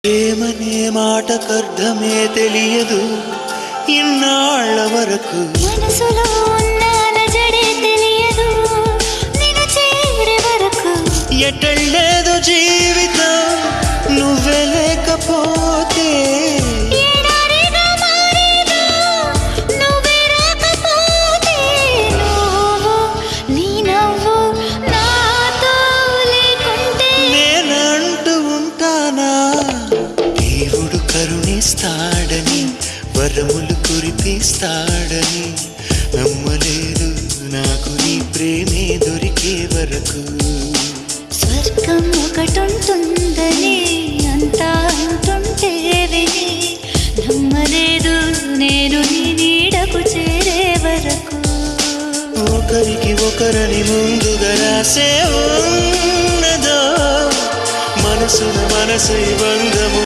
ప్రేమనే మాటకర్థమే తెలియదు ఇన్నాళ్ళ వరకు మనసులో ఉన్న అలజడే తెలియదు నిన్ను చేరే వరకు ఎటళ్ళేదో జీవితం నువ్వే లేకపోతే ఎడారిగా మారేదో నువ్వే రాకపోతే నువ్వు నీ నవ్వు నాతో లేకుంటే నేనంటూ ఉంటానా దేవుడు కరుణిస్తాడని వరములు కురిపిస్తాడని నమ్మలేదు నాకు నీ ప్రేమే దొరికే వరకు స్వర్గం ఒకటుంటుందని అంతా అంటుంటే విని నమ్మలేదు నేను నీ నీడకు చేరే వరకు ఒకరికి ఒకరని ముందుగా రాసే ఉన్నదో మనసున మనసు బంధము